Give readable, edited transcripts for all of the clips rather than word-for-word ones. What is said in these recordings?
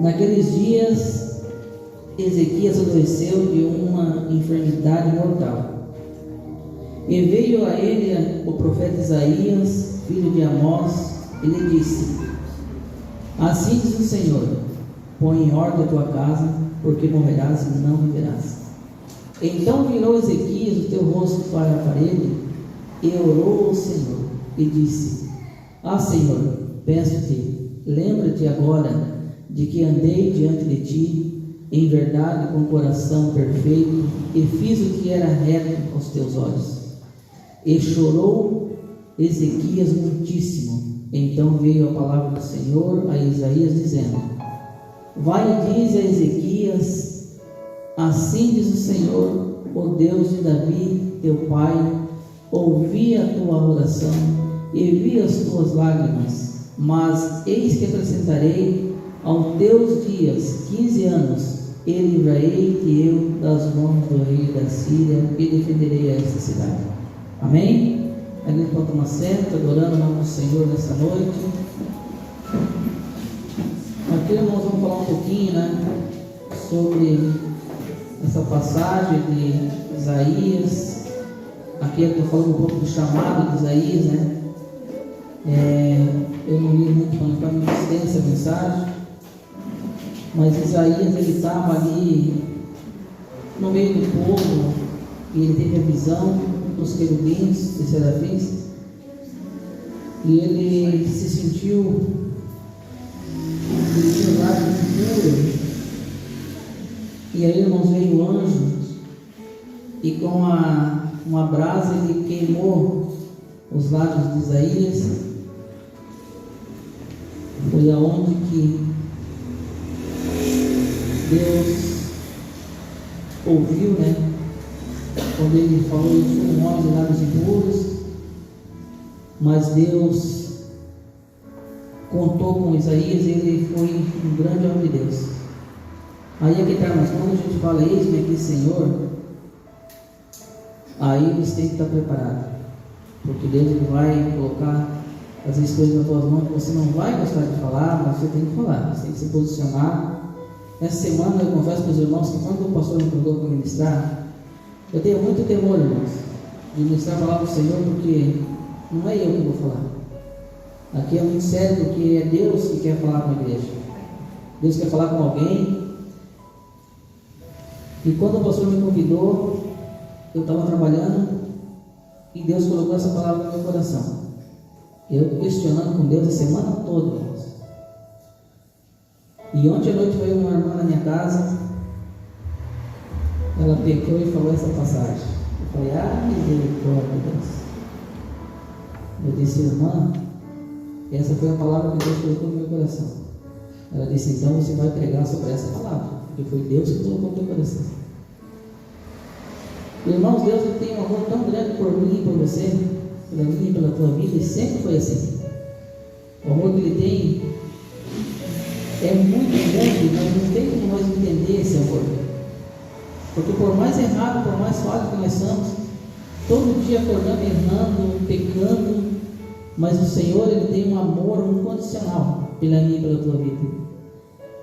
Naqueles dias, Ezequias adoeceu de uma enfermidade mortal. E veio a ele o profeta Isaías, filho de Amós, e lhe disse: Assim diz o Senhor: põe em ordem a tua casa, porque morrerás e não viverás. Então virou Ezequias o teu rosto para a parede e orou ao Senhor e disse: Ah, Senhor, peço-te, lembra-te agora de que andei diante de ti em verdade com coração perfeito e fiz o que era reto aos teus olhos. E chorou Ezequias muitíssimo. Então veio a palavra do Senhor a Isaías dizendo: Vai e diz a Ezequias: Assim diz o Senhor, o Deus de Davi, teu pai: ouvi a tua oração e vi as tuas lágrimas, mas eis que acrescentarei aos teus dias 15 anos, e livrarei-te eu das mãos do rei da Síria e defenderei esta cidade. Amém? A gente pode tomar assento, adorando o nome do Senhor nessa noite. Aqui, irmãos, vamos falar um pouquinho, sobre essa passagem de Isaías. Aqui eu estou falando um pouco do chamado de Isaías, eu não li muito para não ficar muito extensa a mensagem, mas Isaías, ele estava ali no meio do povo e ele teve a visão dos querubins e serafins e ele se sentiu, ele tinha um lado puro. E aí, irmãos, veio o anjo e com uma brasa ele queimou os lábios de Isaías. Foi aonde que Deus ouviu, quando ele falou: eu sou um homem de lábios impuros. Mas Deus contou com Isaías e ele foi um grande homem de Deus. Aí aqui está, mas quando a gente fala: eis-me aqui, Senhor, aí você tem que estar preparado, porque Deus ele vai colocar às vezes coisas nas tuas mãos que você não vai gostar de falar, mas você tem que falar, você tem que se posicionar. Essa semana eu confesso para os irmãos que quando o pastor me convidou para ministrar, eu tenho muito temor, irmãos, de ministrar a palavra do Senhor, porque não é eu que vou falar. Aqui é muito sério, porque é Deus que quer falar com a igreja. Deus quer falar com alguém. E quando o pastor me convidou, eu estava trabalhando e Deus colocou essa palavra no meu coração. Eu questionando com Deus a semana toda, irmãos. E ontem à noite veio uma irmã na minha casa, ela pecou e falou essa passagem. Eu falei: misericórdia, Deus. Eu disse: irmã, essa foi a palavra que Deus colocou no meu coração. Ela disse: então você vai pregar sobre essa palavra, porque foi Deus que colocou no meu coração. Irmãos, Deus ele tem um amor tão grande por mim e por você, pela minha e pela tua vida, e sempre foi assim. O amor que ele tem é muito grande, mas não tem como nós entender esse amor. Porque por mais errado, por mais falho que nós somos, todo dia acordando, errando, pecando, mas o Senhor ele tem um amor incondicional pela minha e pela tua vida.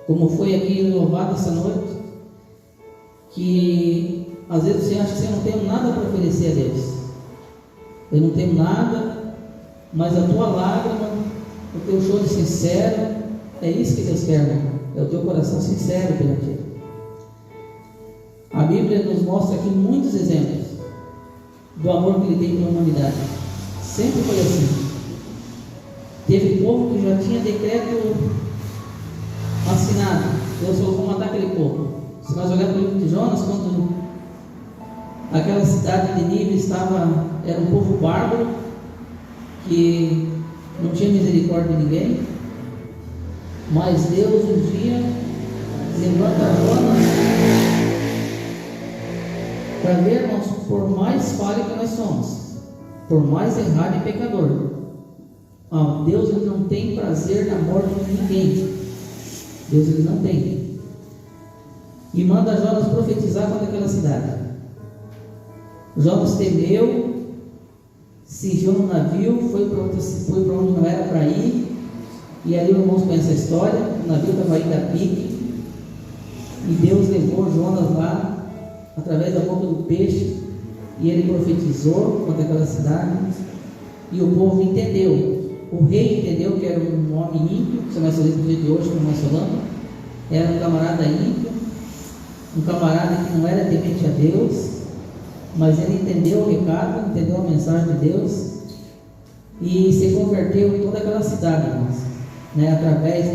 Como foi aqui louvado essa noite, que às vezes você acha que você não tem nada para oferecer a Deus. Eu não tenho nada, mas a tua lágrima, o teu choro sincero, é isso que Deus quer, irmão. É o teu coração sincero perante Ele. A Bíblia nos mostra aqui muitos exemplos do amor que Ele tem pela humanidade. Sempre foi assim. Teve povo que já tinha decreto assinado. Deus falou: vou matar aquele povo. Se nós olharmos para o livro de Jonas, quando aquela cidade de Nínive era um povo bárbaro, que não tinha misericórdia de ninguém, mas Deus um dia levanta Jonas para ver, irmãos, por mais falho que nós somos, por mais errado e pecador, Deus ele não tem prazer na morte de ninguém. Deus ele não tem. E manda Jonas profetizar contra aquela cidade. Jonas temeu, se enfiou no navio, foi para onde não era para ir, E ali, irmãos, conhece a história. O navio estava indo a pique, e Deus levou Jonas lá, através da boca do peixe, e ele profetizou contra aquela cidade, e o povo entendeu. O rei entendeu que era um homem ímpio, se nós falamos no dia de hoje, como nós falamos, era um camarada ímpio, um camarada que não era temente a Deus, mas ele entendeu o recado, entendeu a mensagem de Deus, e se converteu em toda aquela cidade, irmãos, né, através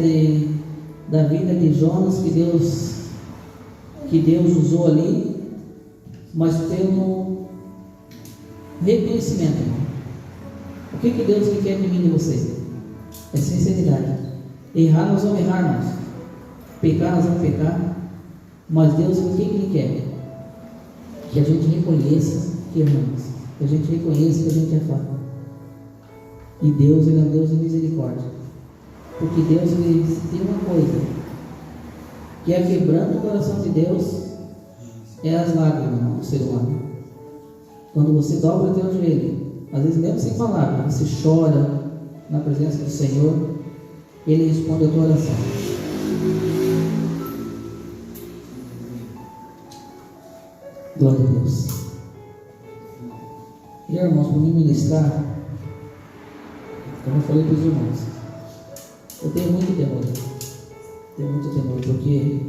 da vida de Jonas, que Deus usou ali, mas tendo reconhecimento, irmão. O que Deus quer de mim e de você? É sinceridade. Errar nós vamos errar, irmãos. Pecar nós vamos pecar. Mas Deus, o que Ele quer? Que a gente reconheça que erramos, que a gente reconheça que a gente é falho. E Deus, Ele é um Deus de misericórdia. Porque Deus, Ele tem uma coisa, que é quebrando o coração de Deus, é as lágrimas do ser humano. Quando você dobra o teu joelho, às vezes mesmo sem palavras, você chora na presença do Senhor, Ele responde a tua oração. Glória a Deus. E irmãos, para mim ministrar, como eu falei para os irmãos, eu tenho muito temor, porque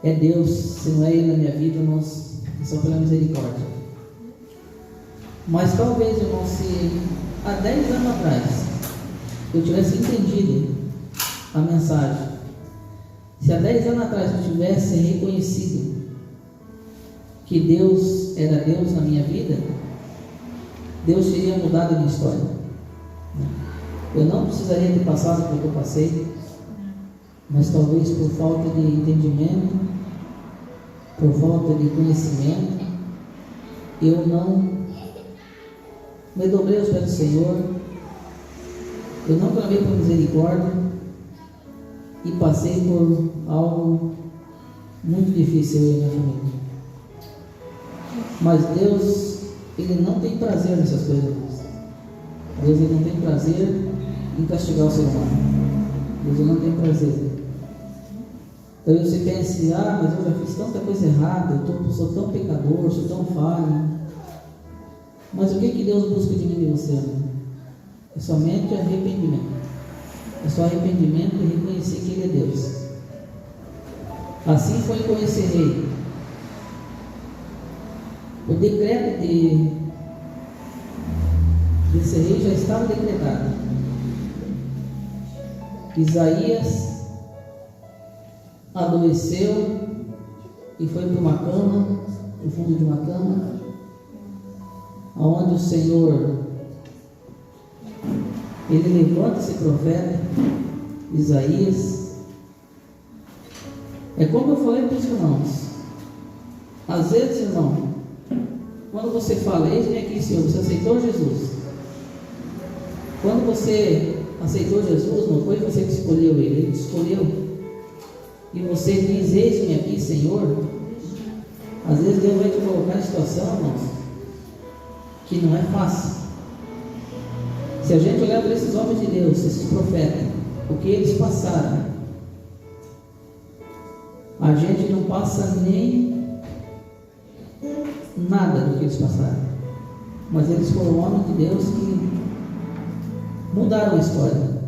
é Deus, se não é Ele na minha vida, irmãos, é só pela misericórdia. Mas talvez, irmãos, se há 10 anos atrás eu tivesse entendido a mensagem, se há 10 anos atrás eu tivesse reconhecido que Deus era Deus na minha vida, Deus teria mudado a minha história. Eu não precisaria ter passado pelo que eu passei, mas talvez por falta de entendimento, por falta de conhecimento, eu não me dobrei aos pés do Senhor, eu não clamei por misericórdia e passei por algo muito difícil eu e minha família. Mas Deus, Ele não tem prazer nessas coisas. Deus, Ele não tem prazer em castigar o ser humano. Deus, Ele não tem prazer. Talvez você pense, mas eu já fiz tanta coisa errada, eu sou tão pecador, sou tão falho. Mas o que Deus busca de mim e de você? É somente arrependimento. É só arrependimento e reconhecer que Ele é Deus. Assim foi com esse rei. O decreto desse rei já estava decretado. Isaías adoeceu e foi para uma cama, no fundo de uma cama, onde o Senhor, Ele levanta esse profeta Isaías. É como eu falei para os irmãos, às vezes, irmão, quando você fala, eis-me aqui, Senhor, você aceitou Jesus. Quando você aceitou Jesus, não foi você que escolheu Ele, Ele te escolheu. E você diz, eis-me aqui, Senhor. Às vezes Deus vai te colocar em situação, irmãos, que não é fácil. Se a gente olhar para esses homens de Deus, esses profetas, o que eles passaram, a gente não passa nem nada do que eles passaram, mas eles foram homens de Deus que mudaram a história.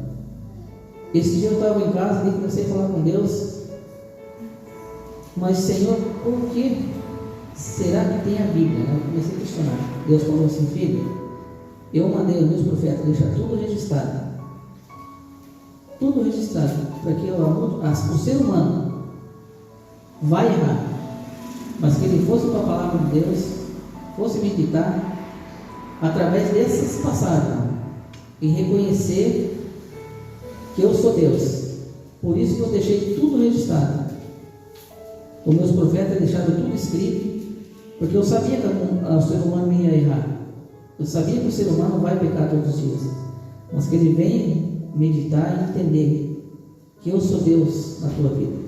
Esse dia eu estava em casa e comecei a falar com Deus, mas Senhor, por que será que tem a Bíblia? Eu comecei a questionar. Deus falou assim, filho, eu mandei os meus profetas deixar tudo registrado, para que o ser humano vai errar, mas que ele fosse para a palavra de Deus, fosse meditar através dessas passagens e reconhecer que eu sou Deus. Por isso que eu deixei tudo registrado. Os meus profetas deixaram tudo escrito, porque eu sabia que o ser humano ia errar. Eu sabia que o ser humano vai pecar todos os dias, mas que ele venha meditar e entender que eu sou Deus na tua vida.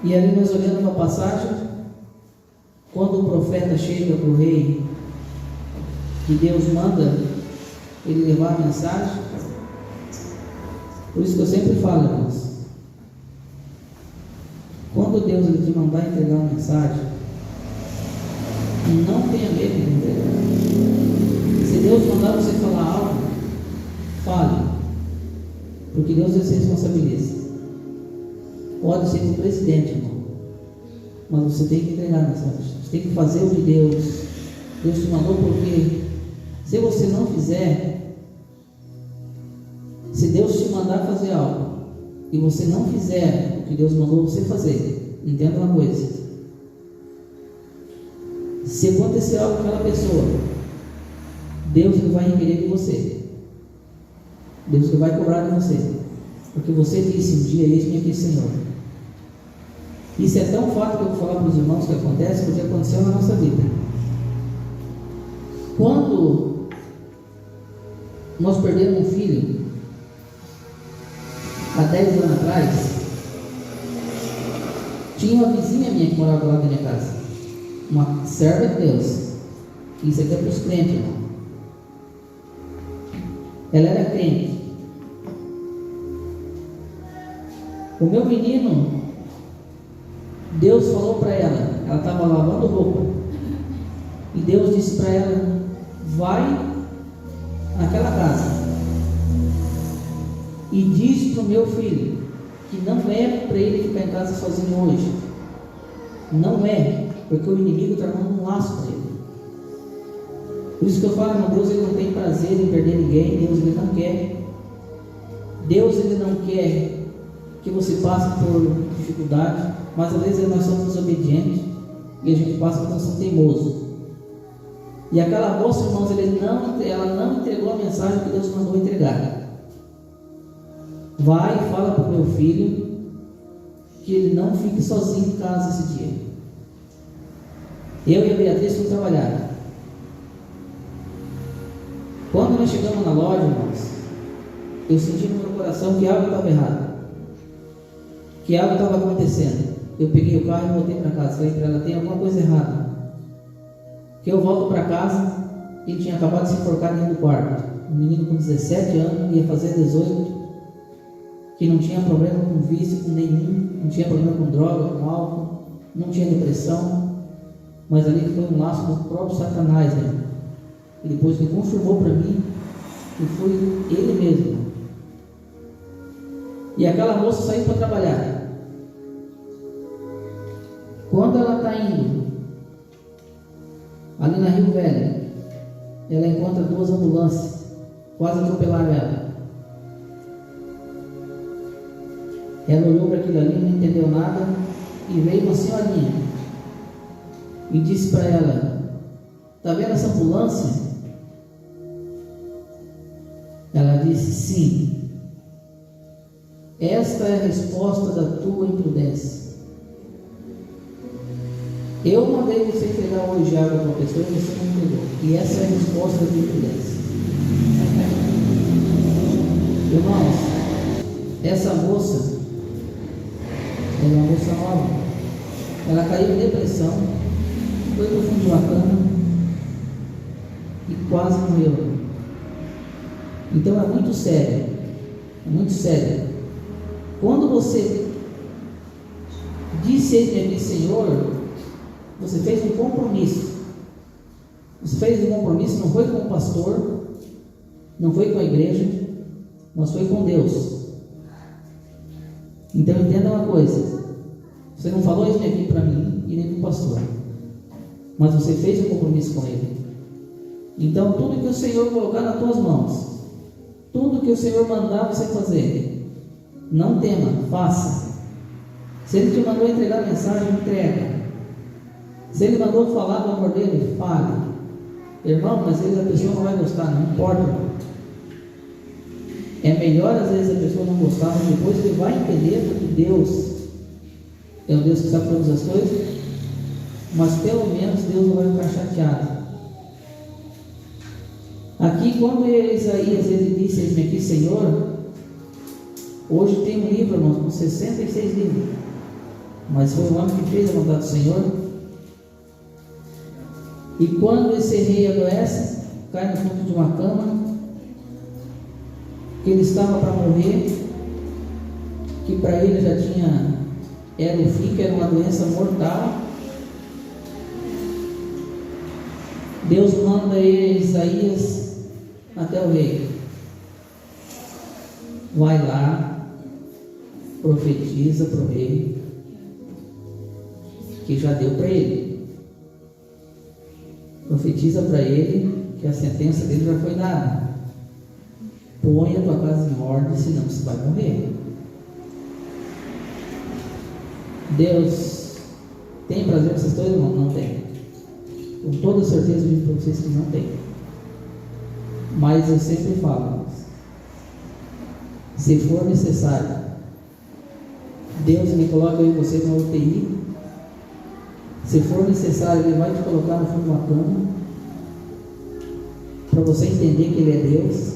E ali nós olhando uma passagem, quando o profeta chega para o rei, que Deus manda ele levar a mensagem. Por isso que eu sempre falo, irmãos, quando Deus ele te mandar entregar uma mensagem, não tenha medo de entregar. Se Deus mandar você falar algo, fale, porque Deus se responsabiliza. Pode ser com o presidente, irmão, mas você tem que entregar a mensagem, você tem que fazer o que Deus te mandou, porque se você não fizer, se Deus te mandar fazer algo e você não fizer o que Deus mandou você fazer, entenda uma coisa: se acontecer algo com aquela pessoa, Deus não vai requerer de você, Deus não vai cobrar de você, porque você disse um dia: eis-me aqui, Senhor. Isso é tão fato que eu vou falar para os irmãos que acontece, porque aconteceu na nossa vida. Quando nós perdemos um filho, há 10 anos atrás, tinha uma vizinha minha que morava lá da minha casa, uma serva de Deus. Isso aqui é para os crentes, irmão. Ela era crente. O meu menino, Deus falou para ela estava lavando roupa, e Deus disse para ela: vai naquela casa e diz para o meu filho que não é para ele ficar em casa sozinho hoje. Não é, porque o inimigo está armando um laço para ele. Por isso que eu falo, irmão, Deus ele não tem prazer em perder ninguém. Deus ele não quer. Deus ele não quer que você passe por dificuldade, mas às vezes nós somos desobedientes e a gente passa por ser teimoso. E aquela moça, irmãos, ela não entregou a mensagem que Deus mandou entregar. Vai e fala para o meu filho que ele não fique sozinho em casa esse dia. Eu e a Beatriz fomos trabalhar. Quando nós chegamos na loja, irmãos, eu senti no meu coração que algo estava errado, que algo estava acontecendo. Eu peguei o carro e voltei para casa. Falei para ela: tem alguma coisa errada. Que eu volto para casa, ele tinha acabado de se enforcar dentro do quarto. Um menino com 17 anos, ia fazer 18, que não tinha problema com vício, com nenhum, não tinha problema com droga, com álcool, não tinha depressão, mas ali foi um laço do próprio Satanás, né? E depois ele confirmou para mim que foi ele mesmo. E aquela moça saiu para trabalhar. Quando ela está indo ali na Rio Velho, ela encontra 2 ambulâncias, quase atropelaram ela. Ela olhou para aquilo ali, não entendeu nada, e veio uma senhorinha e disse para ela: está vendo essa ambulância? Ela disse: sim. Esta é a resposta da tua imprudência. Eu mandei você entregar hoje água para uma pessoa e você não entregou. E essa é a resposta da tua imprudência. Irmãos, essa moça, ela é uma moça nova. Ela caiu em depressão, foi para o fundo de uma cama e quase morreu. Então é muito sério. É muito sério. Quando você disse aqui: Senhor, você fez um compromisso. Você fez um compromisso, não foi com o pastor, não foi com a igreja, mas foi com Deus. Então entenda uma coisa: você não falou isso aqui para mim e nem para o pastor, mas você fez um compromisso com Ele. Então tudo que o Senhor colocar nas tuas mãos, tudo que o Senhor mandar você fazer, não tema, faça. Se Ele te mandou entregar a mensagem, entrega. Se Ele mandou falar do amor dele, fale. Irmão, às vezes a pessoa não vai gostar, não importa. É melhor às vezes a pessoa não gostar, mas depois ele vai entender, porque Deus é um Deus que sabe todas as coisas, mas pelo menos Deus não vai ficar chateado. Aqui, quando Isaías ele disse: eis-me aqui, Senhor, hoje tem um livro, irmãos, com 66 livros, mas foi o homem que fez a vontade do Senhor. E quando esse rei adoece, cai no fundo de uma cama, que ele estava para morrer, que para ele já era o fim, que era uma doença mortal. Deus manda Isaías até o rei. Vai lá, profetiza para o rei, que já deu para ele. Profetiza para ele que a sentença dele já foi dada. Põe a tua casa em ordem, senão você vai morrer. Deus tem prazer nessas coisas? Não tem. Com toda certeza eu digo para vocês que não tem. Mas eu sempre falo, se for necessário, Deus me coloca eu e você na UTI. Se for necessário, Ele vai te colocar no fundo de uma cama, para você entender que Ele é Deus,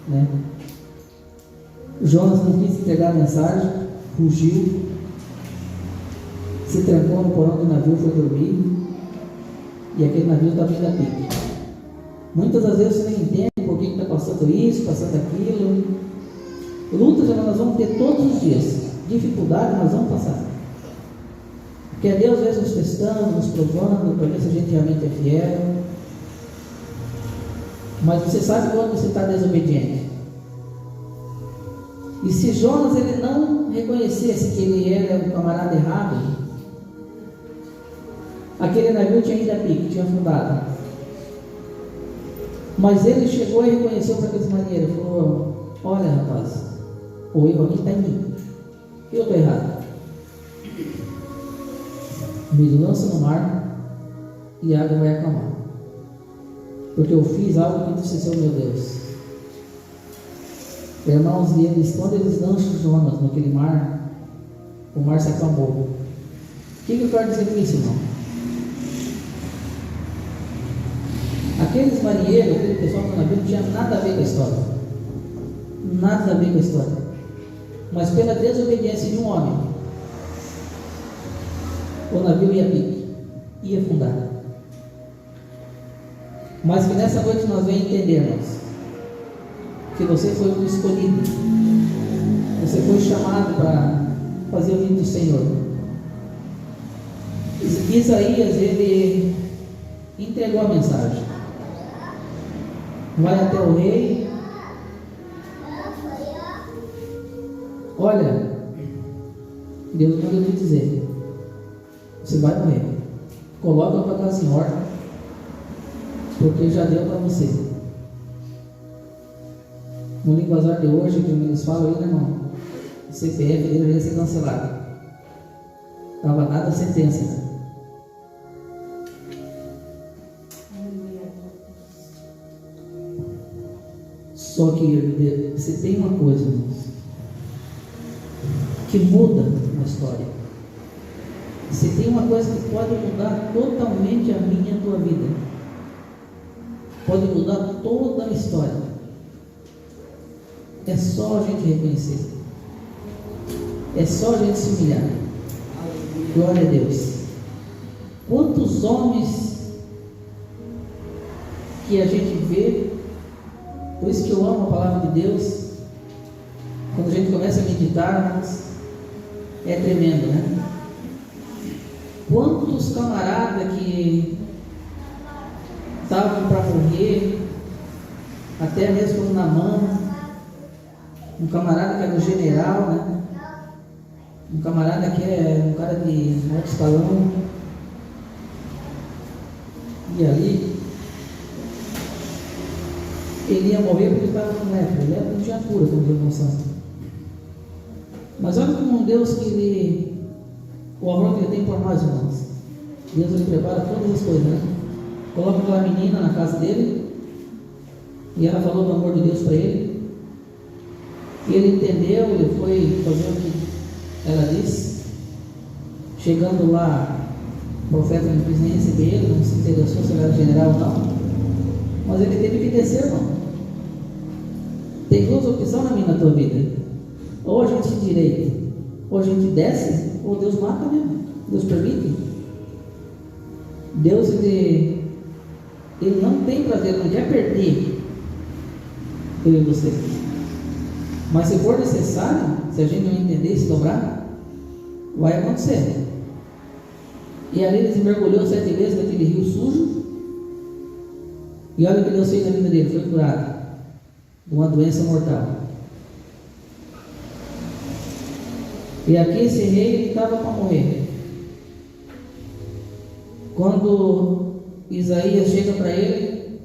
né? Jonas não quis entregar a mensagem, fugiu, se trancou no porão do navio, foi dormir, e aquele navio estava indo a pique. Muitas das vezes você nem entende por que está passando isso, passando aquilo. Lutas nós vamos ter todos os dias, dificuldades nós vamos passar, porque é Deus às vezes nos testando, nos provando, para ver se a gente realmente é fiel. Mas você sabe quando você está desobediente. E se Jonas ele não reconhecesse que ele era um camarada errado, aquele navio tinha ido a pique, tinha afundado. Mas ele chegou e reconheceu para aqueles marinheiros, falou: olha rapaz, o erro aqui está em mim, eu estou errado. Me lança no mar e a água vai acalmar, porque eu fiz algo que entristeceu meu Deus. Irmãos, e eles, quando eles lançam Jonas naquele mar, o mar se acalmou. O que eu quero dizer com isso, irmão? Aqueles marinheiros, aquele pessoal que no navio não tinha nada a ver com a história, nada a ver com a história, mas pela desobediência de um homem, o navio ia a pique, ia afundar. Mas que nessa noite nós venhamos entendermos que você foi o escolhido, você foi chamado para fazer o vídeo do Senhor. Isaías, ele entregou a mensagem, vai até o rei, olha, Deus manda te dizer, você vai morrer, coloca a tua casa em ordem, porque já deu para você. No linguajar de hoje, que eles falam aí, né, irmão? O CPF dele ia ser cancelado. Estava nada a sentença. Né? Só que você tem uma coisa, irmãos, que muda a história. Você tem uma coisa que pode mudar totalmente a minha e a tua vida. Pode mudar toda a história. É só a gente reconhecer. É só a gente se humilhar. Glória a Deus. Quantos homens que a gente vê, por isso que eu amo a palavra de Deus, quando a gente começa a meditar, é tremendo, né? Quantos camaradas que estavam para morrer, até mesmo como Naamã, um camarada que era um general, né? Um camarada que é um cara de alto escalão, e ali ele ia morrer porque ele estava com lepra. Lepra não tinha cura, como Deus mostrou. Mas olha como Deus que o amor que ele tem por nós, irmãos. Deus ele prepara todas as coisas, né? Coloca aquela menina na casa dele, e ela falou do amor de Deus para ele. E ele entendeu, ele foi fazer o que ela disse. Chegando lá, o profeta não quis nem receber ele, não se interessou se ele era general ou não. Mas ele teve que descer, irmão. Tem duas opções na minha e na tua vida. Ou a gente se direita, ou a gente desce, ou Deus mata mesmo. Deus permite. Deus, ele não tem prazer, não quer perder eu e você. Mas se for necessário, se a gente não entender e se dobrar, vai acontecer. E ali ele se mergulhou 7 vezes naquele rio sujo. E olha o que Deus fez na vida dele, foi curado de uma doença mortal. E aqui esse rei, ele estava para morrer. Quando Isaías chega para ele,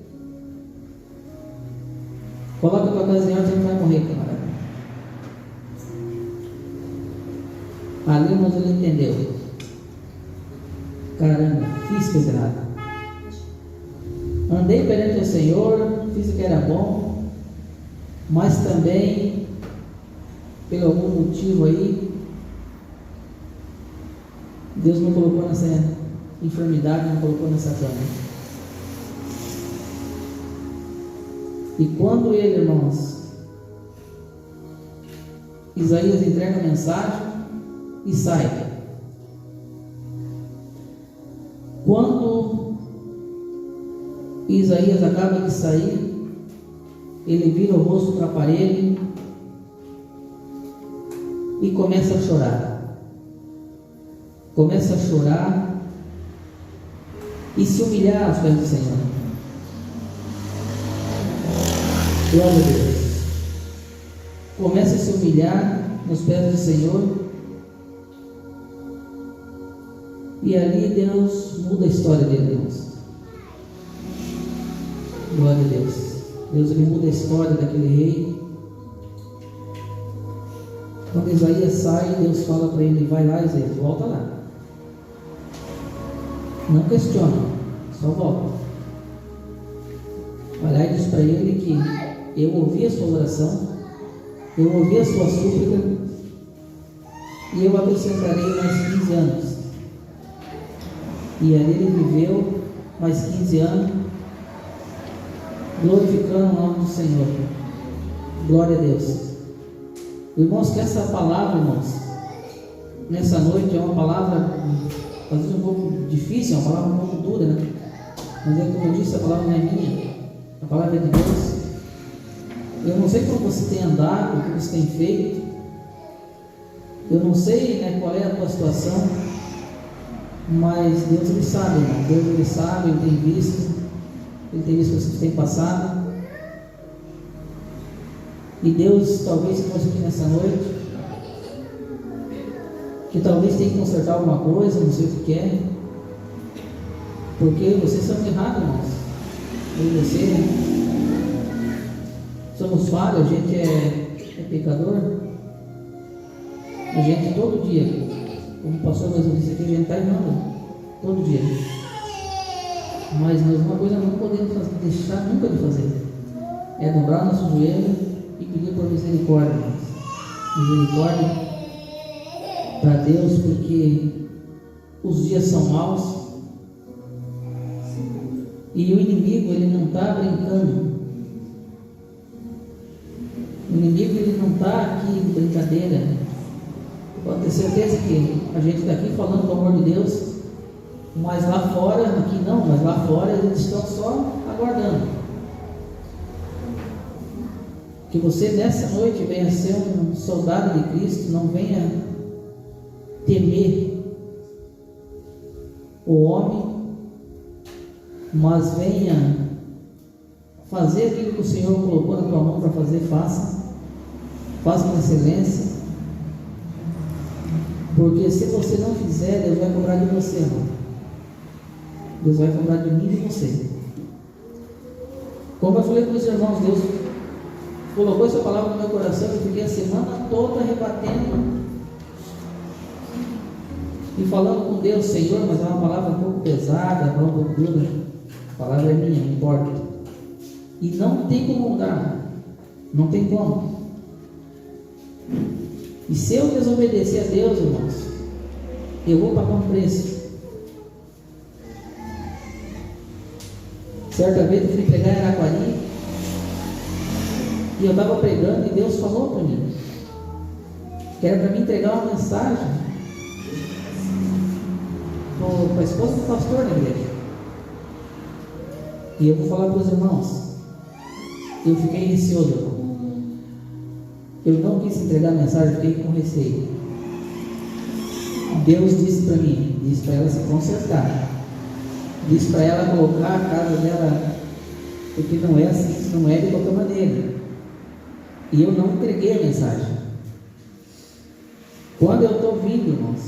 coloca a tua casa em ordem, você não vai morrer, camarada. Ali, irmãos, ele entendeu. Caramba, fiz coisa errada. Andei perante o Senhor, fiz o que era bom, mas também, por algum motivo aí, Deus não colocou nessa enfermidade, não colocou nessa cama. E quando ele, irmãos, Isaías entrega a mensagem e sai. Quando Isaías acaba de sair, ele vira o rosto para a parede e começa a chorar. Começa a chorar e se humilhar aos pés do Senhor. Glória a Deus. Começa a se humilhar nos pés do Senhor. E ali Deus muda a história dele, irmãos. Glória a Deus. Deus, ele muda a história daquele rei. Quando Isaías sai, Deus fala para ele: vai lá, Isaías, volta lá. Não questiona, só volta. Vai lá e diz para ele que eu ouvi a sua oração, eu ouvi a sua súplica, e eu acrescentarei mais 15 anos. E ali ele viveu mais 15 anos, glorificando o nome do Senhor. Glória a Deus. Irmãos, que essa palavra, irmãos, nessa noite é uma palavra, às vezes um pouco difícil, é uma palavra um pouco dura, né? Mas é como eu disse, a palavra não é minha, a palavra é de Deus. Eu não sei como você tem andado, o que você tem feito, eu não sei, né, qual é a tua situação, mas Deus, ele sabe, irmão. Deus, ele sabe, ele tem visto o que você tem passado. E Deus, talvez, se fosse aqui nessa noite, que talvez tenha que consertar alguma coisa, não sei o que é, porque vocês são errados, irmãos. Eu e você, né? Somos falhos, a gente é pecador. A gente todo dia, como o pastor mesmo disse aqui, a gente está errando todo dia. Mas uma coisa não podemos deixar nunca de fazer, é dobrar nosso joelho e pedir por misericórdia, irmãos. Misericórdia para Deus, porque os dias são maus e o inimigo, ele não está brincando. O inimigo, ele não está aqui em brincadeira. Pode ter certeza que a gente está aqui falando do amor de Deus, mas lá fora, aqui não, mas lá fora eles estão só aguardando. Que você nessa noite venha ser um soldado de Cristo, não venha temer o homem, mas venha fazer aquilo que o Senhor colocou na tua mão para fazer, faça com excelência. Porque se você não fizer, Deus vai cobrar de você, irmão. Deus vai cobrar de mim e de você. Como eu falei para os irmãos, Deus colocou essa palavra no meu coração. Eu fiquei a semana toda rebatendo e falando com Deus: Senhor, mas é uma palavra um pouco pesada, um pouco dura. A palavra é minha, não importa. E não tem como mudar, não tem como. E se eu desobedecer a Deus, irmãos, eu vou pagar um preço. Certa vez eu fui pregar em Araquari e eu estava pregando e Deus falou para mim que era para mim entregar uma mensagem para a esposa do pastor na igreja. E eu vou falar para os irmãos, eu fiquei receoso. eu não quis entregar a mensagem, fiquei com receio. Deus disse para mim, disse para ela se consertar, disse para ela colocar a casa dela, porque não é assim, não é de qualquer maneira. E eu não entreguei a mensagem. Quando eu estou vindo, irmãos,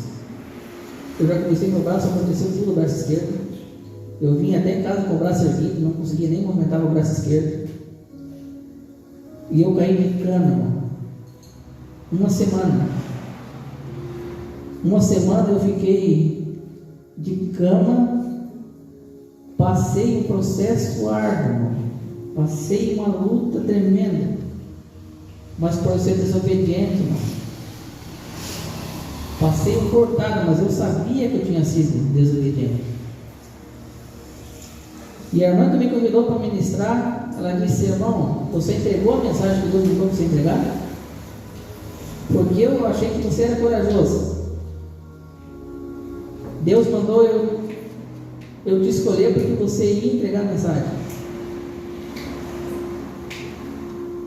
eu já comecei meu braço, aconteceu tudo no braço esquerdo. Eu vim até em casa com o braço erguido, não conseguia nem movimentar o braço esquerdo. E eu caí de cama, irmão. Uma semana eu fiquei de cama, passei um processo árduo, irmão. Passei uma luta tremenda, mas por ser desobediente, irmão, passei um cortado, mas eu sabia que eu tinha sido desobediente. E a irmã que me convidou para ministrar, ela disse: irmão, você entregou a mensagem que Deus mandou você entregar? Porque eu achei que você era corajoso. Deus mandou eu te escolher porque você ia entregar a mensagem.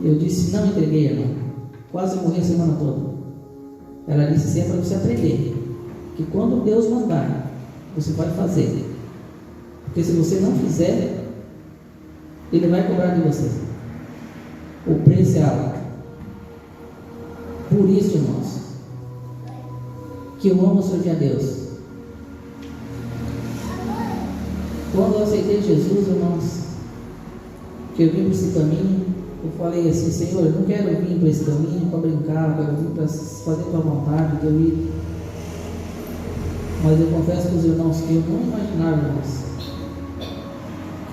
Eu disse: não entreguei, irmão. Quase morri a semana toda. Ela disse: sempre para você aprender que quando Deus mandar, você vai fazer. Porque se você não fizer, Ele vai cobrar de você. O preço é alto. Por isso, irmãos, que eu amo servir a Deus. Quando eu aceitei Jesus, irmãos, que eu vim para esse caminho, eu falei assim: Senhor, eu não quero vir para esse caminho para brincar, eu quero vir para fazer tua vontade, teu ir. Mas eu confesso para os irmãos que eu não imaginava, irmãos,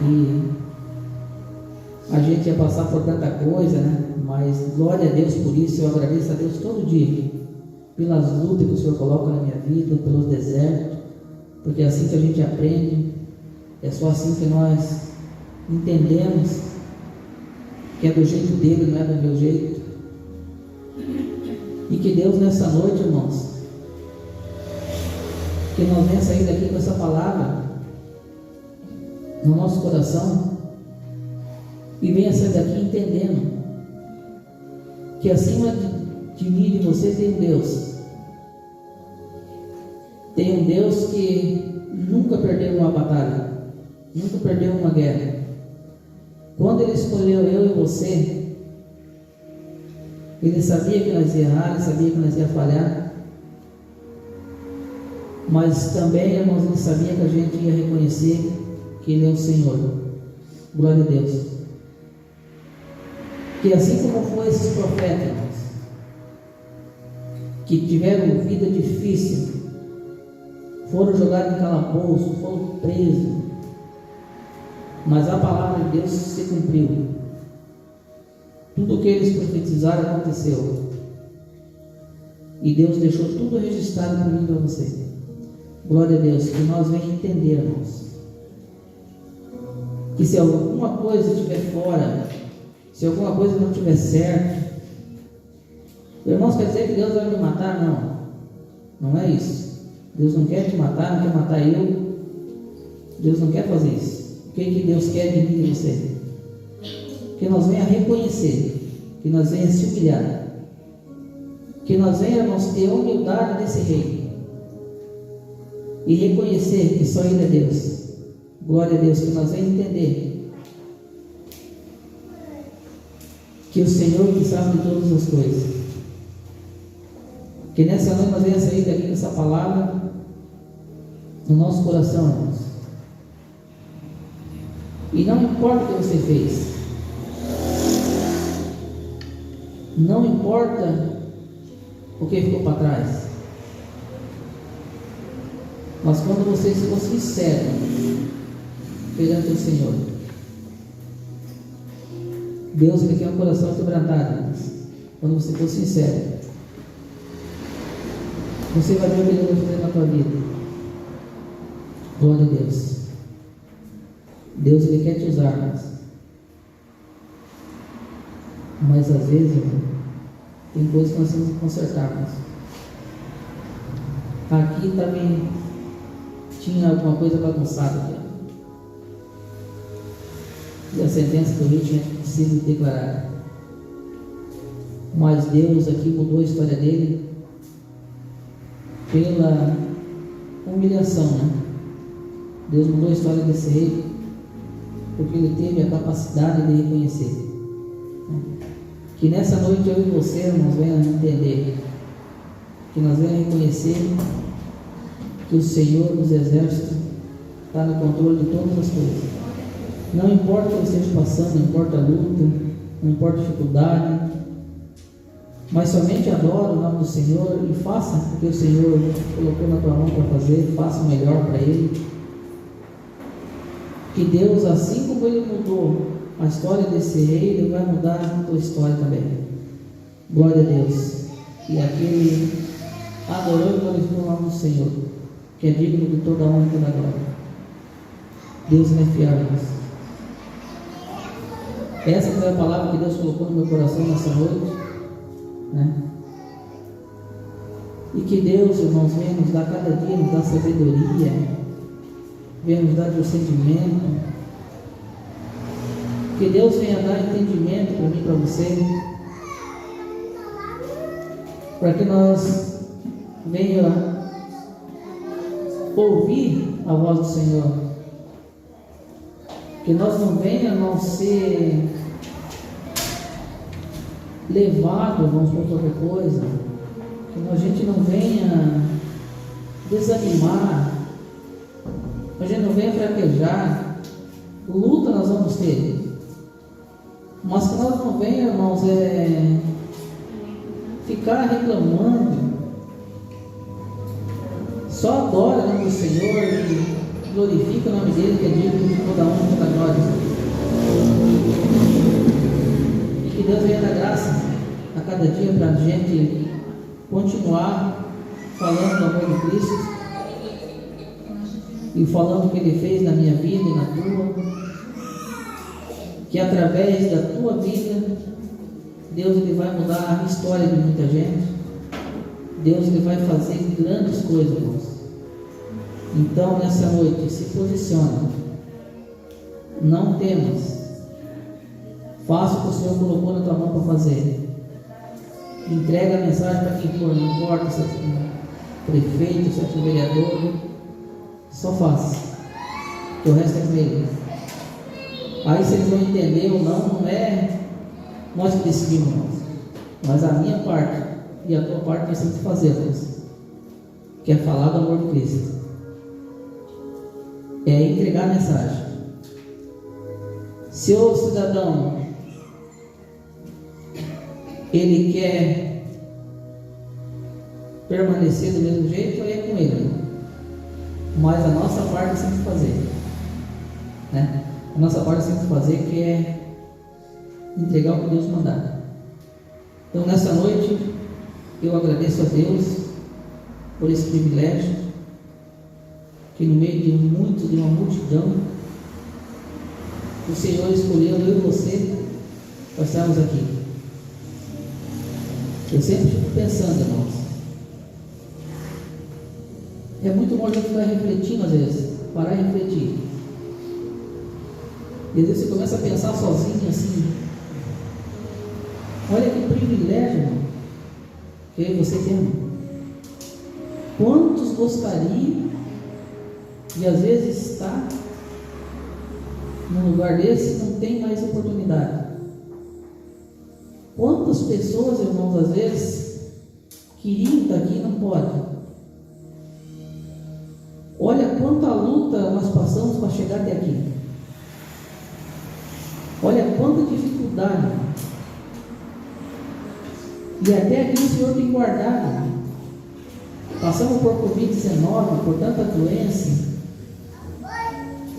que a gente ia passar por tanta coisa, né? Mas glória a Deus por isso. Eu agradeço a Deus todo dia pelas lutas que o Senhor coloca na minha vida, pelos desertos, porque é assim que a gente aprende. É só assim que nós entendemos que é do jeito dele, não é do meu jeito. E que Deus nessa noite, irmãos, que nós venhamos sair daqui com essa palavra no nosso coração e venha sair daqui entendendo que acima de mim e de você tem um Deus. Tem um Deus que nunca perdeu uma batalha, nunca perdeu uma guerra. Quando Ele escolheu eu e você, Ele sabia que nós ia errar, Ele sabia que nós ia falhar, mas também, irmãos, Ele sabia que a gente ia reconhecer que Ele é o Senhor. Glória a Deus. Que assim como foi esses profetas, irmãos, que tiveram vida difícil, foram jogados em calabouço, foram presos, mas a palavra de Deus se cumpriu. Tudo o que eles profetizaram aconteceu. E Deus deixou tudo registrado para mim e para você. Glória a Deus. Que nós venhamos entender, irmãos, que se alguma coisa estiver fora, se alguma coisa não estiver certo, irmãos, quer dizer que Deus vai me matar? Não, não é isso. Deus não quer te matar, não quer matar eu. Deus não quer fazer isso. O que Deus quer de mim e de você? Que nós venhamos reconhecer, que nós venhamos se humilhar, que nós venhamos ter a humildade desse rei e reconhecer que só Ele é Deus. Glória a Deus. Que nós venhamos entender que o Senhor que sabe de todas as coisas. Que nessa noite nós venhamos sair daqui com essa palavra no nosso coração, irmãos. E não importa o que você fez, não importa o que ficou para trás, mas quando você for sincero perante o Senhor, Deus Ele quer um coração quebrantado, irmãos. Quando você for sincero, você vai ver o que Deus vai fazer na tua vida. Glória a Deus. Deus Ele quer te usar, mas às vezes, irmão, tem coisas que nós temos que consertar, irmãos. Aqui também tinha alguma coisa bagunçada aqui, e a sentença do rei tinha sido declarada. mas Deus aqui mudou a história dele pela humilhação, né? Deus mudou a história desse rei porque ele teve a capacidade de reconhecer. Que nessa noite eu e você, irmãos, venhamos entender, que nós venhamos reconhecer que o Senhor dos Exércitos está no controle de todas as coisas. Não importa o que você esteja passando, não importa a luta, não importa a dificuldade, mas somente adora o nome do Senhor e faça o que o Senhor colocou na tua mão para fazer, faça o melhor para Ele. Que Deus, assim como Ele mudou a história desse rei, Ele vai mudar a tua história também. Glória a Deus. E aquele adorou e glorificou o nome do Senhor, que é digno de toda a honra e toda a glória. Deus é fiel, irmãos. Essa foi a palavra que Deus colocou no meu coração nessa noite, né? E que Deus, irmãos, venha nos dar cada dia, nos dar sabedoria, venha nos dar procedimento, que Deus venha dar entendimento para mim e para você, para que nós venha ouvir a voz do Senhor, que nós não venhamos ser levados, irmãos, por qualquer coisa, que a gente não venha desanimar, a gente não venha fraquejar. Luta nós vamos ter, mas que nós não venhamos, irmãos, ficar reclamando. Só adora o nome do Senhor e glorifica o nome dele, que é digno de toda a honra e toda a glória. E que Deus venha dar graça a cada dia para a gente continuar falando do amor de Cristo e falando o que Ele fez na minha vida e na tua, que através da tua vida Deus Ele vai mudar a história de muita gente. Deus Ele vai fazer grandes coisas, irmãos. Então nessa noite se posiciona, não temas, faça o que o Senhor colocou na tua mão para fazer, entrega a mensagem para quem for, não importa se é prefeito, se é vereador, só faça, que o resto é com Ele. Aí se eles vão entender ou não, não é nós que decidimos, mas a minha parte e a tua parte nós temos que fazer, que é falar do amor de Cristo, é entregar a mensagem. Se o cidadão ele quer permanecer do mesmo jeito, aí é com ele, mas a nossa parte nós temos que fazer, né? A nossa parte nós temos que fazer, que é entregar o que Deus mandar. Então nessa noite eu agradeço a Deus por esse privilégio, que no meio de uma multidão, o Senhor escolheu eu e você para estarmos aqui. Eu sempre fico pensando, irmãos, é muito bom a gente ficar refletindo às vezes, parar e refletir. E às vezes você começa a pensar sozinho assim, olha que privilégio, irmão, que eu e você temos. Quantos gostariam de às vezes estar num lugar desse e não tem mais oportunidade? Quantas pessoas, irmãos, às vezes queriam estar aqui e não podem? Olha quanta luta nós passamos para chegar até aqui. Olha quanta dificuldade. E até aqui o Senhor tem guardado. Passamos por Covid-19, por tanta doença,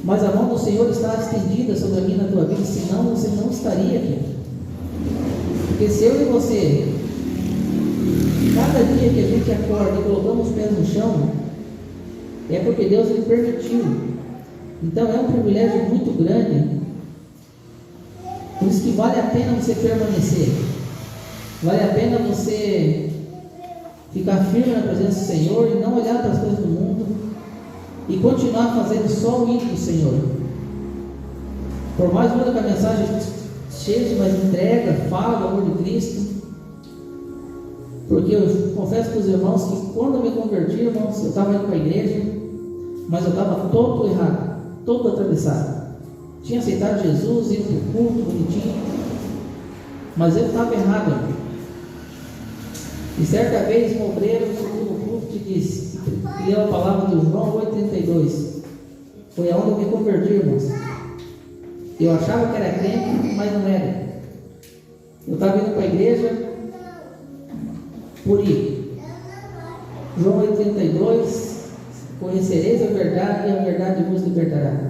mas a mão do Senhor está estendida sobre a minha e na tua vida, senão você não estaria aqui. Porque se eu e você, cada dia que a gente acorda e colocamos os pés no chão, é porque Deus Ele permitiu. Então é um privilégio muito grande. Por isso que vale a pena você permanecer, vale a pena você ficar firme na presença do Senhor e não olhar para as coisas do mundo e continuar fazendo só o hino do Senhor. Por mais dura que a mensagem seja, mas entrega, fala do amor de Cristo, Porque eu confesso para os irmãos que quando eu me converti, irmãos, eu estava indo para a igreja, mas eu estava todo errado, todo atravessado. Tinha aceitado Jesus, indo para o culto, bonitinho, mas eu estava errado, irmão. E certa vez um obreiro subiu no culto e disse, e leu a palavra do João 8,32. Foi aonde eu me converti, irmãos. Eu achava que era crente, mas não era. Eu estava indo para a igreja por ir. João 8,32, conhecereis a verdade e a verdade vos libertará.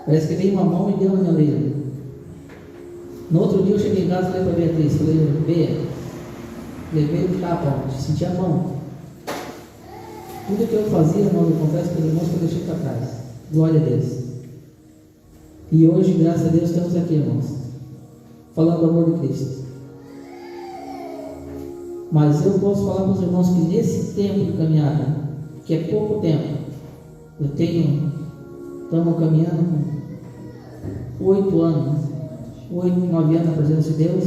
Parece que veio uma mão e deu na minha orelha. No outro dia eu cheguei em casa e falei para a Beatriz, falei, Bea, levei o tapa, senti a mão. Tudo que eu fazia, irmão, eu confesso para os irmãos que eu deixei para trás. Glória a Deus. E hoje, graças a Deus, estamos aqui, irmãos, falando do amor de Cristo. Mas eu posso falar para os irmãos que nesse tempo de caminhada, que é pouco tempo, estamos caminhando com 8 anos, 8, 9 anos na presença de Deus.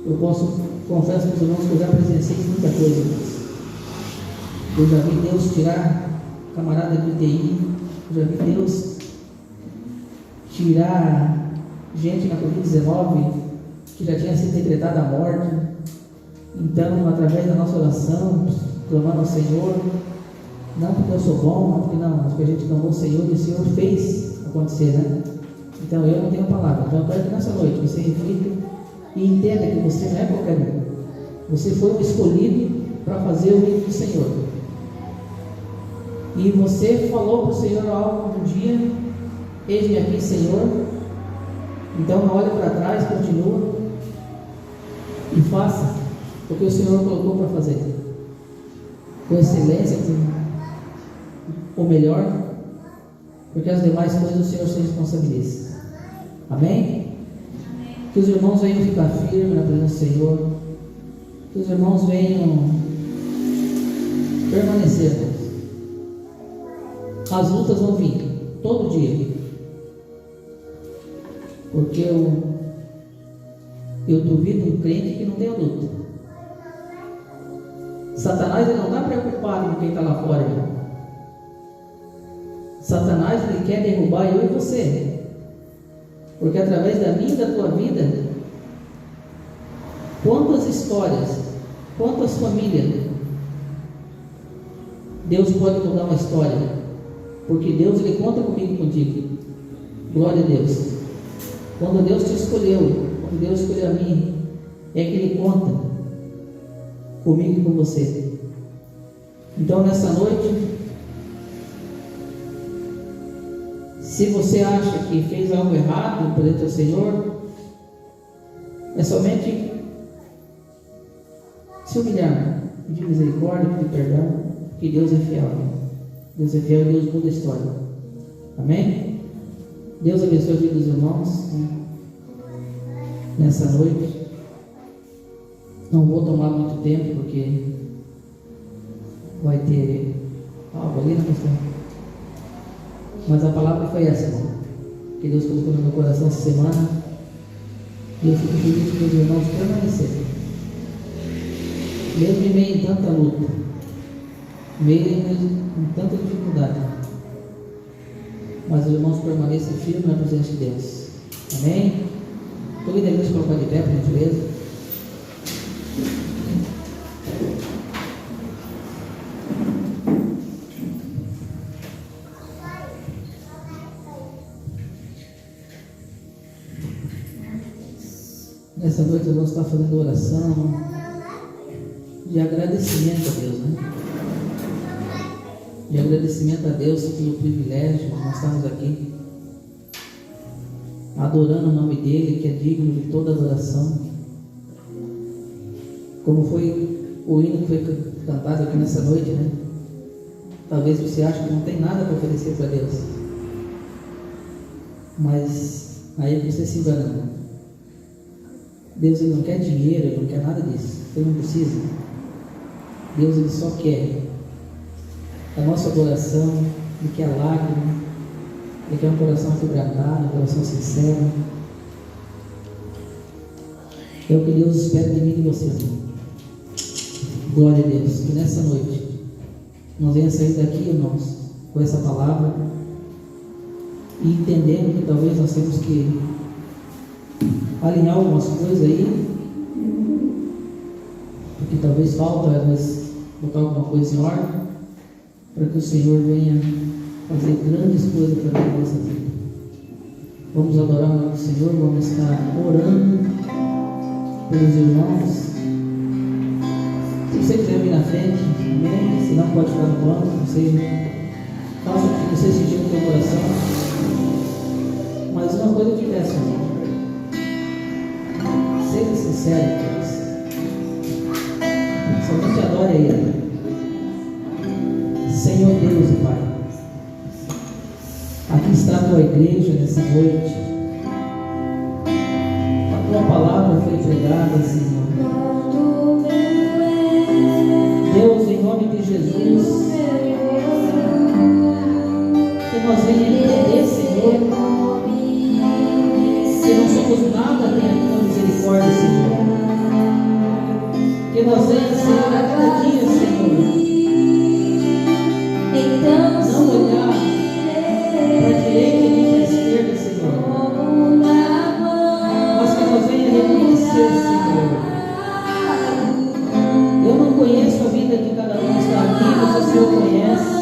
Eu confesso para os irmãos que eu já presenciei muita coisa, irmãos. Eu já vi Deus tirar camarada de UTI, eu já vi Deus tirar gente na Covid-19 que já tinha sido decretada a morte. Então, através da nossa oração, clamando ao Senhor, não porque eu sou bom, não porque não, mas porque a gente clamou ao Senhor e o Senhor fez acontecer, né? Então, eu não tenho palavra. Então, eu quero que nessa noite você reflita e entenda que você não é qualquer um. Você foi um escolhido para fazer o reino do Senhor. E você falou para o Senhor algo um dia, eis-me aqui, Senhor. Então não olhe para trás, continua e faça o que o Senhor colocou para fazer, com excelência, o melhor, porque as demais coisas o Senhor se responsabiliza. Amém? Que os irmãos venham ficar firmes na presença do Senhor, que os irmãos venham permanecer. As lutas vão vir todo dia, porque eu duvido um crente que não tenha luta. Satanás ele não está preocupado com quem está lá fora, irmão. Satanás ele quer derrubar eu e você, porque através da minha e da tua vida, quantas histórias, quantas famílias, Deus pode mudar uma história. Porque Deus ele conta comigo e contigo. Glória a Deus. Quando Deus te escolheu, quando Deus escolheu a mim, é que Ele conta comigo e com você. Então nessa noite, se você acha que fez algo errado perante o Senhor, é somente se humilhar, pedir misericórdia, pedir perdão, porque Deus é fiel. Deus é fiel e Deus muda a história. Amém? Deus abençoe a vida dos irmãos nessa noite. Não vou tomar muito tempo porque vai ter algo ali na questão. Mas a palavra foi essa, irmão, que Deus colocou no meu coração essa semana. E eu fico feliz que os irmãos permanecerem, mesmo em meio a tanta luta, meio com tanta dificuldade, mas os irmãos permaneçam firmes na presença de Deus. Amém? Convido a igreja a colocar de pé, por gentileza. Nessa noite nós vamos estar fazendo oração de agradecimento a Deus, né? De agradecimento a Deus pelo privilégio de nós estarmos aqui adorando o nome dEle, que é digno de toda adoração. Como foi o hino que foi cantado aqui nessa noite, né? Talvez você ache que não tem nada para oferecer para Deus, mas aí você se engana. Deus ele não quer dinheiro, Ele não quer nada disso, Ele não precisa. Deus ele só quer a nossa adoração, Ele quer a lágrima, Ele quer um coração quebrantado, um coração sincero. É o que Deus espera de mim e de você, irmão. Glória a Deus. Que nessa noite nós venhamos sair daqui, irmãos, com essa palavra e entendendo que talvez nós temos que alinhar algumas coisas aí, porque talvez falta, mas botar alguma coisa em ordem, para que o Senhor venha fazer grandes coisas para a nossa vida. Vamos adorar o nome do Senhor, vamos estar orando pelos irmãos. Se você quiser vir na frente, amém. Se não, pode ficar no banco. Faça o que você sentir no seu coração. Mas uma coisa eu te peço, irmão. Seja sincero com Deus. Somente adore a Ele. Senhor Deus e Pai, aqui está a tua igreja nessa noite. A tua palavra foi pregada, Senhor. Deus, em nome de Jesus, que nós venhamos entender, Senhor, que não somos nada nem a tua misericórdia, Senhor. Que nós venhamos, Senhor, a cada dia, Senhor, não olhar para a direita e nem para a esquerda, Senhor, mas que nós venhamos reconhecer, Senhor. Eu não conheço a vida de cada um que está aqui, mas o Senhor conhece,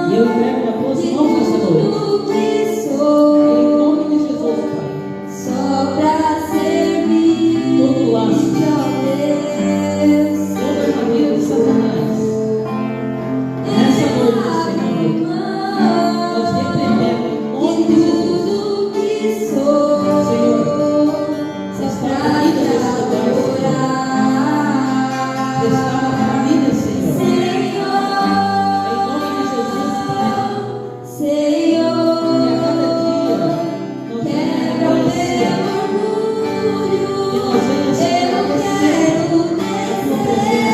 e eu entrego nas tuas mãos nessa noite. Em nome de Jesus, Pai. Todo laço, toda armadilha de Satanás, nessa noite, Senhor, nós repreendemos em nome de Jesus. Senhor, restaura a vida desse lugar, Senhor. Restaura a família, Senhor. Em nome de Jesus, Pai. Que a cada dia nós venhamos reconhecer, que nós venhamos reconhecer a tua presença.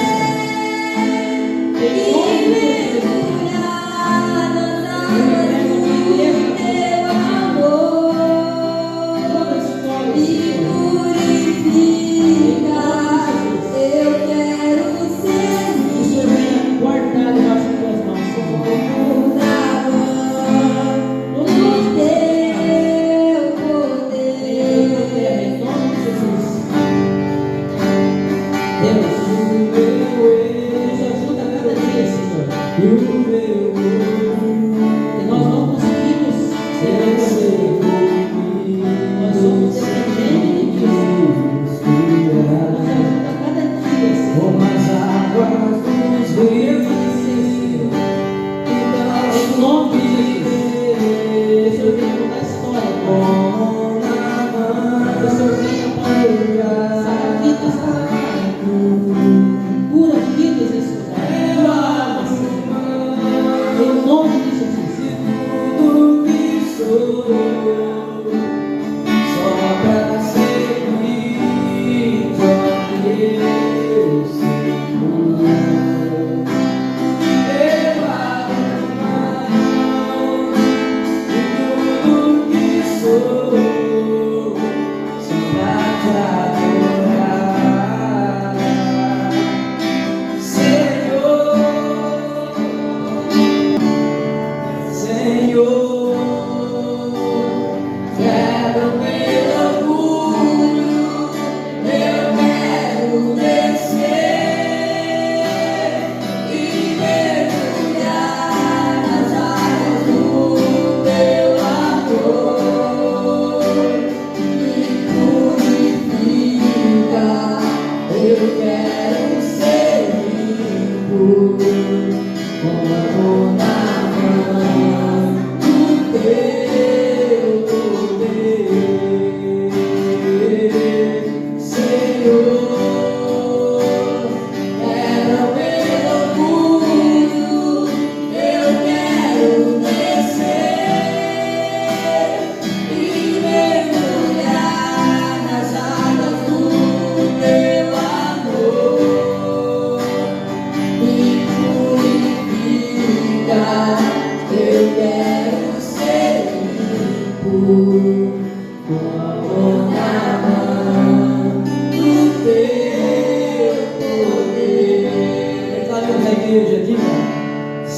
Em nome de Jesus, eu entrego a minha igreja na tua mão. Toda a história, Senhor. Em nome de Jesus. Que o Senhor venha guardar debaixo das tuas mãos, Senhor. Todo nosso terra, em nome de Jesus. Deus, nos ajuda a cada dia, Senhor. Que nós não conseguimos ser você. Nós somos dependentes de Ti, Senhor. Nos ajuda a cada dia, Senhor. Permanecer, Senhor. Em nome de Jesus. Que o Senhor venha mudar a história, Pai. Que o Senhor venha, Pai, sarar vidas, Pai. Cura vidas nesse lugar. Cura almas, Senhor. Em nome de Jesus.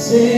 Senhor.